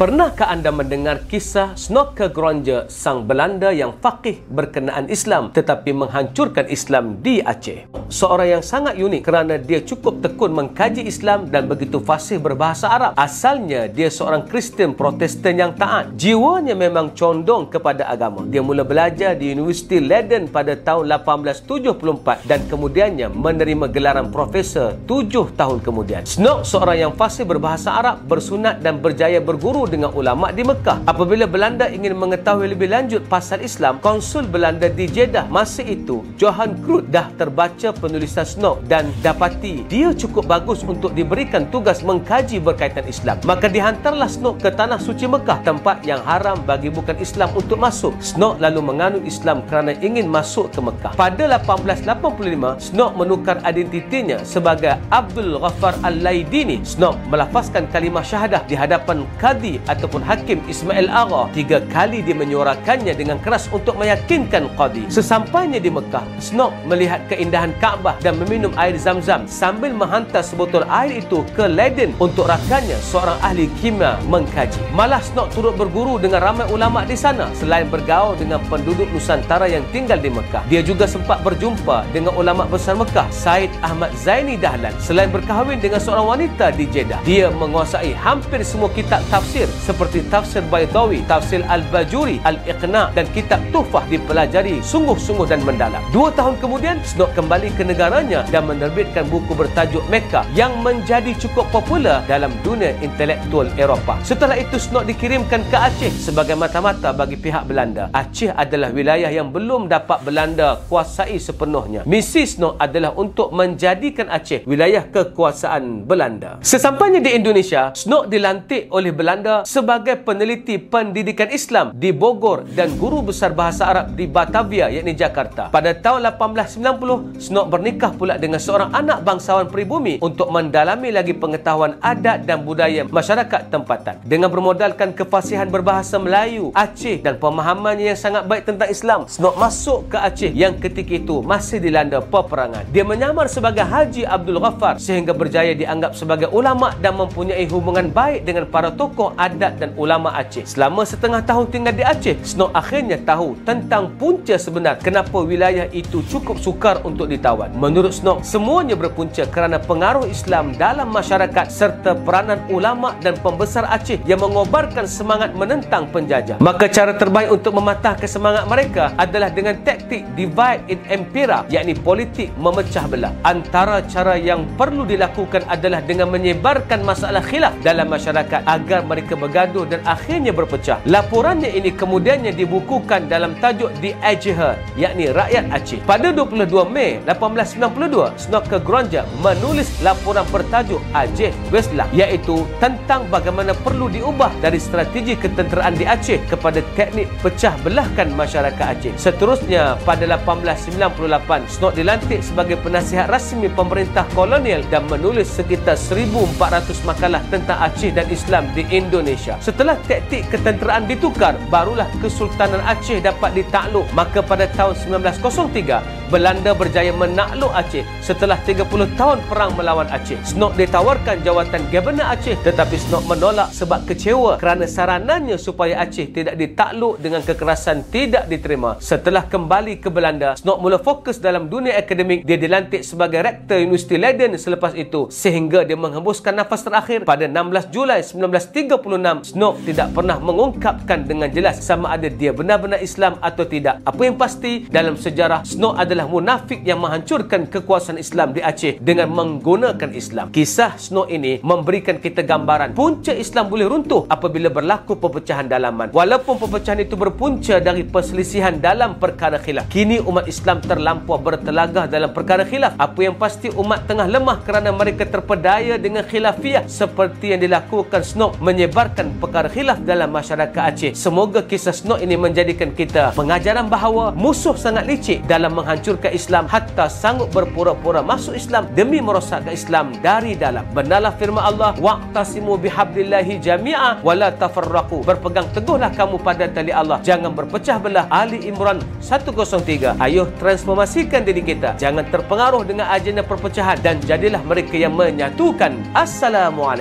Pernahkah anda mendengar kisah Snorke Gronje, sang Belanda yang faqih berkenaan Islam tetapi menghancurkan Islam di Aceh? Seorang yang sangat unik kerana dia cukup tekun mengkaji Islam dan begitu fasih berbahasa Arab. Asalnya dia seorang Kristen Protestan yang taat. Jiwanya memang condong kepada agama. Dia mula belajar di Universiti Leiden pada tahun 1874 dan kemudiannya menerima gelaran profesor 7 tahun kemudian. Snorke seorang yang fasih berbahasa Arab, bersunat dan berjaya berguru dengan ulama di Mekah. Apabila Belanda ingin mengetahui lebih lanjut pasal Islam, konsul Belanda di Jeddah masa itu, Johan Cruyff, dah terbaca penulisan Snorke dan dapati dia cukup bagus untuk diberikan tugas mengkaji berkaitan Islam. Maka dihantarlah Snorke ke tanah suci Mekah, tempat yang haram bagi bukan Islam untuk masuk. Snorke lalu menganut Islam kerana ingin masuk ke Mekah. Pada 1885, Snorke menukar identitinya sebagai Abdul Ghaffar Al-Laidini. Snorke melafazkan kalimah syahadah di hadapan Qadi ataupun Hakim Ismail Agha. 3 kali dia menyuarakannya dengan keras untuk meyakinkan Qadi. Sesampainya di Mekah, Snorke melihat keindahan Kaabah dan meminum air Zam-Zam sambil menghantar sebotol air itu ke Leiden untuk rakannya, seorang ahli kimia, mengkaji. Malah Snorke turut berguru dengan ramai ulama di sana. Selain bergaul dengan penduduk Nusantara yang tinggal di Mekah, dia juga sempat berjumpa dengan ulama besar Mekah, Said Ahmad Zaini Dahlan. Selain berkahwin dengan seorang wanita di Jeddah, dia menguasai hampir semua kitab tafsir seperti tafsir Baydawi, tafsir Al-Bajuri, Al-Iqna dan kitab Tuhfah dipelajari sungguh-sungguh dan mendalam. 2 tahun kemudian, Snorke kembali ke negaranya dan menerbitkan buku bertajuk Mekah yang menjadi cukup popular dalam dunia intelektual Eropah. Setelah itu, Snorke dikirimkan ke Aceh sebagai mata-mata bagi pihak Belanda. Aceh adalah wilayah yang belum dapat Belanda kuasai sepenuhnya. Misi Snorke adalah untuk menjadikan Aceh wilayah kekuasaan Belanda. Sesampainya di Indonesia, Snorke dilantik oleh Belanda sebagai peneliti pendidikan Islam di Bogor dan guru besar bahasa Arab di Batavia, yakni Jakarta. Pada tahun 1890, Snorke bernikah pula dengan seorang anak bangsawan pribumi untuk mendalami lagi pengetahuan adat dan budaya masyarakat tempatan. Dengan bermodalkan kefasihan berbahasa Melayu Aceh dan pemahamannya yang sangat baik tentang Islam, Snorke masuk ke Aceh yang ketika itu masih dilanda peperangan. Dia menyamar sebagai Haji Abdul Ghaffar sehingga berjaya dianggap sebagai ulama dan mempunyai hubungan baik dengan para tokoh adat dan ulama Aceh. Selama setengah tahun tinggal di Aceh, Snorke akhirnya tahu tentang punca sebenar kenapa wilayah itu cukup sukar untuk ditawan. Menurut Snorke, semuanya berpunca kerana pengaruh Islam dalam masyarakat serta peranan ulama dan pembesar Aceh yang mengobarkan semangat menentang penjajah. Maka cara terbaik untuk mematahkan semangat mereka adalah dengan taktik divide and impera, yakni politik memecah belah. Antara cara yang perlu dilakukan adalah dengan menyebarkan masalah khilaf dalam masyarakat agar mereka bergaduh dan akhirnya berpecah. Laporannya ini kemudiannya dibukukan dalam tajuk The Aceh, yakni Rakyat Aceh. Pada 22 Mei 1892, Snorke Gronje menulis laporan bertajuk Aceh Weslah, iaitu tentang bagaimana perlu diubah dari strategi ketenteraan di Aceh kepada teknik pecah belahkan masyarakat Aceh. Seterusnya, pada 1898, Snorke dilantik sebagai penasihat rasmi pemerintah kolonial dan menulis sekitar 1,400 makalah tentang Aceh dan Islam di Indonesia. Setelah taktik ketenteraan ditukar, barulah Kesultanan Aceh dapat ditakluk. Maka pada tahun 1903, Belanda berjaya menakluk Aceh setelah 30 tahun perang melawan Aceh. Snorke ditawarkan jawatan Governor Aceh, tetapi Snorke menolak sebab kecewa kerana saranannya supaya Aceh tidak ditakluk dengan kekerasan tidak diterima. Setelah kembali ke Belanda, Snorke mula fokus dalam dunia akademik. Dia dilantik sebagai rektor Universiti Leiden selepas itu sehingga dia menghembuskan nafas terakhir. Pada 16 Julai 1936, Snorke tidak pernah mengungkapkan dengan jelas sama ada dia benar-benar Islam atau tidak. Apa yang pasti, dalam sejarah, Snorke adalah munafik yang menghancurkan kekuasaan Islam di Aceh dengan menggunakan Islam. Kisah Snorke ini memberikan kita gambaran punca Islam boleh runtuh apabila berlaku perpecahan dalaman. Walaupun perpecahan itu berpunca dari perselisihan dalam perkara khilaf, kini umat Islam terlampau bertelagah dalam perkara khilaf. Apa yang pasti, umat tengah lemah kerana mereka terpedaya dengan khilafiyah seperti yang dilakukan Snorke menyebarkan perkara khilaf dalam masyarakat Aceh. Semoga kisah Snorke ini menjadikan kita pengajaran bahawa musuh sangat licik dalam menghancurkan Islam, hatta sanggup berpura-pura masuk Islam demi merosakkan Islam dari dalam. Benarlah firman Allah, wa'tasimu bihablillahi jami'a wa la tafarraqu. Berpegang teguhlah kamu pada tali Allah, jangan berpecah belah. Ali Imran 103. Ayuh transformasikan diri kita, jangan terpengaruh dengan agenda perpecahan dan jadilah mereka yang menyatukan. Assalamualaikum.